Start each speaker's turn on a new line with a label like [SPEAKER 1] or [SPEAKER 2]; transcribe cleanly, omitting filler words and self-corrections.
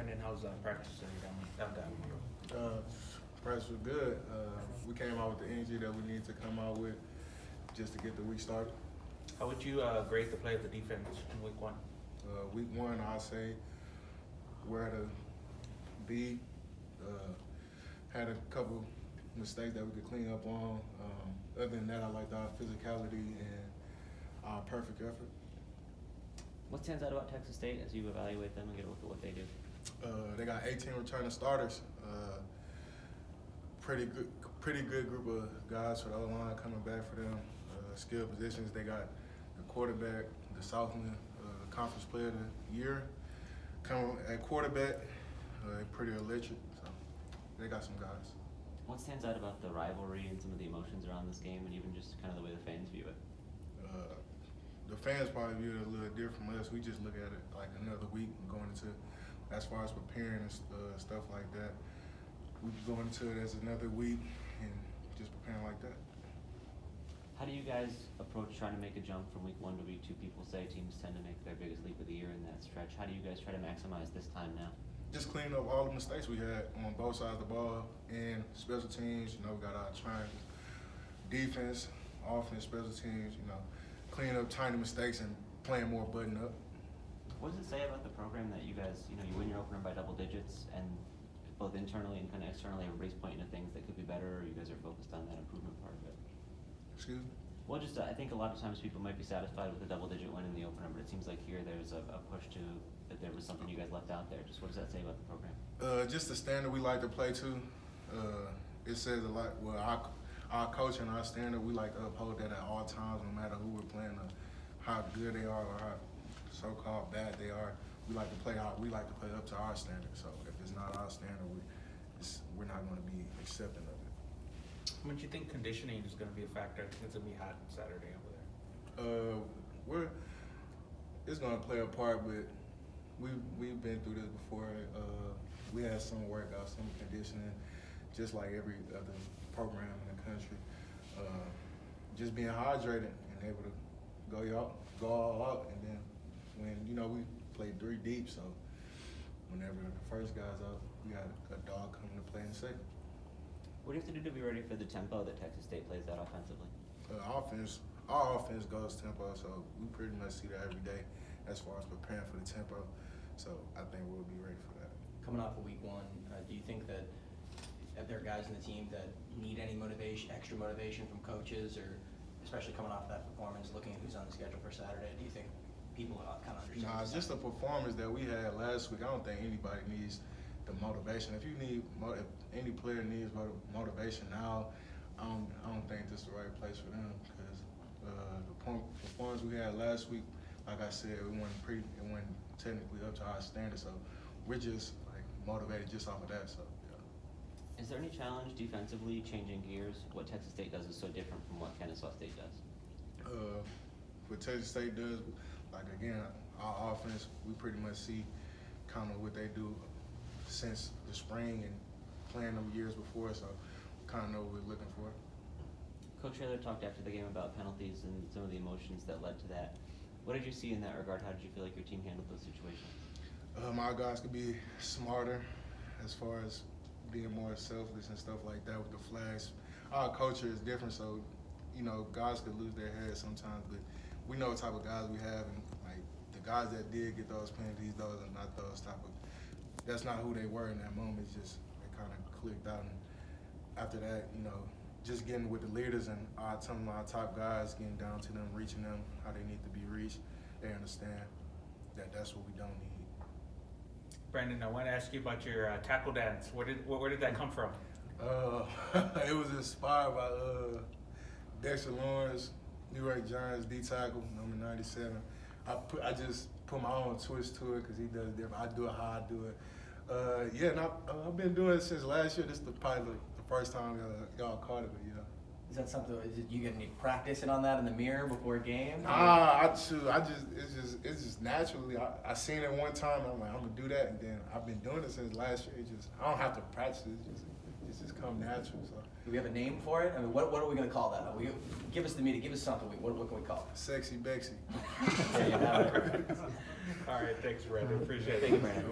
[SPEAKER 1] Brandon, how's practice down there?
[SPEAKER 2] Practice was good. We came out with the energy that we needed to come out with just to get the week started.
[SPEAKER 1] How would you grade the play of the defense in week one?
[SPEAKER 2] Week one, I'd say where to be. Had a couple mistakes that we could clean up on. Other than that, I liked our physicality and our perfect effort.
[SPEAKER 3] What stands out about Texas State as you evaluate them and get a look at what they do?
[SPEAKER 2] They got 18 returning starters. Pretty good group of guys for the O-line coming back for them. Skill positions, they got the quarterback, the Southland Conference Player of the Year coming at quarterback. Pretty electric, so they got some guys.
[SPEAKER 3] What stands out about the rivalry and some of the emotions around this game, and even just kind of the way the fans view it?
[SPEAKER 2] The fans probably view it a little different from us. We just look at it like another week going into, as far as preparing and stuff like that. We go into it as another week and just preparing like that.
[SPEAKER 3] How do you guys approach trying to make a jump from week one to week two? People say teams tend to make their biggest leap of the year in that stretch. How do you guys try to maximize this time now?
[SPEAKER 2] Just clean up all the mistakes we had on both sides of the ball and special teams. You know, we got our triangle, defense, offense, special teams. You know, clean up tiny mistakes and playing more button up.
[SPEAKER 3] What does it say about the program that you guys, you win your opener by double digits, and both internally and kind of externally, everybody's pointing to things that could be better, or you guys are focused on that improvement part of it?
[SPEAKER 2] Excuse me?
[SPEAKER 3] Well, just I think a lot of times people might be satisfied with a double-digit win in the opener, but it seems like here there's a push to that there was something you guys left out there. Just what does that say about the program?
[SPEAKER 2] Just the standard we like to play to. It says a lot. Well, our coach and our standard, we like to uphold that at all times, no matter who we're playing, or how good they are, or how so-called bad they are. We like to play up to our standard. So if it's not our standard, we're not going to be accepting of it.
[SPEAKER 1] How much do you think conditioning is going to be a factor? I think it's going to be hot Saturday over there.
[SPEAKER 2] It's going to play a part, but we've been through this before. We had some workouts, some conditioning, just like every other program in the country. Just being hydrated and able to go all out, and then when we played 3 deep, so whenever the first guy's up, we got a dog coming to play in second.
[SPEAKER 3] What do you have to do to be ready for the tempo that Texas State plays out offensively?
[SPEAKER 2] Our offense goes tempo, so we pretty much see that every day as far as preparing for the tempo. So I think we'll be ready for that.
[SPEAKER 4] Coming off of week one, do you think that there are guys in the team that need any extra motivation from coaches, or especially coming off that performance, looking at who's on the schedule for Saturday? Do you think people kind of understand?
[SPEAKER 2] Nah, just the performance that we had last week. I don't think anybody needs the motivation. If any player needs motivation now, I don't think this is the right place for them, because the performance we had last week, like I said, it wasn't technically up to our standards. So we're just motivated just off of that. So yeah.
[SPEAKER 3] Is there any challenge defensively changing gears? What Texas State does is so different from what Kennesaw State does.
[SPEAKER 2] What Texas State does, again, our offense, we pretty much see kind of what they do since the spring and playing them years before, so kind of know what we're looking for.
[SPEAKER 3] Coach Traylor talked after the game about penalties and some of the emotions that led to that. What did you see in that regard? How did you feel like your team handled those situations?
[SPEAKER 2] Our guys could be smarter as far as being more selfless and stuff like that with the flags. Our culture is different, so guys could lose their heads sometimes, but we know what type of guys we have, and the guys that did get those penalties, those are not those type of. That's not who they were in that moment. It's just they kind of clicked out, and after that, just getting with the leaders and telling our top guys, getting down to them, reaching them how they need to be reached. They understand that that's what we don't need.
[SPEAKER 1] Brandon, I want to ask you about your tackle dance. Where did that come from?
[SPEAKER 2] It was inspired by Dexter Lawrence, New York Giants D tackle, number 97. I just put my own twist to it because he does it different. I do it how I do it. And I've been doing it since last year. This is probably the first time y'all caught it, but yeah.
[SPEAKER 4] Is that something? You gonna need practicing on that in the mirror before a game?
[SPEAKER 2] It's just naturally. I seen it one time, and I'm like, I'm gonna do that, and then I've been doing it since last year. I don't have to practice it. It's just come natural. So.
[SPEAKER 4] Do we have a name for it? I mean, what are we gonna call that? Give us the meaning. Give us something. What can we call it?
[SPEAKER 2] Sexy Bexy.
[SPEAKER 4] There you have it.
[SPEAKER 1] All right, thanks, Brandon. Appreciate it.
[SPEAKER 4] Thank you, Brandon.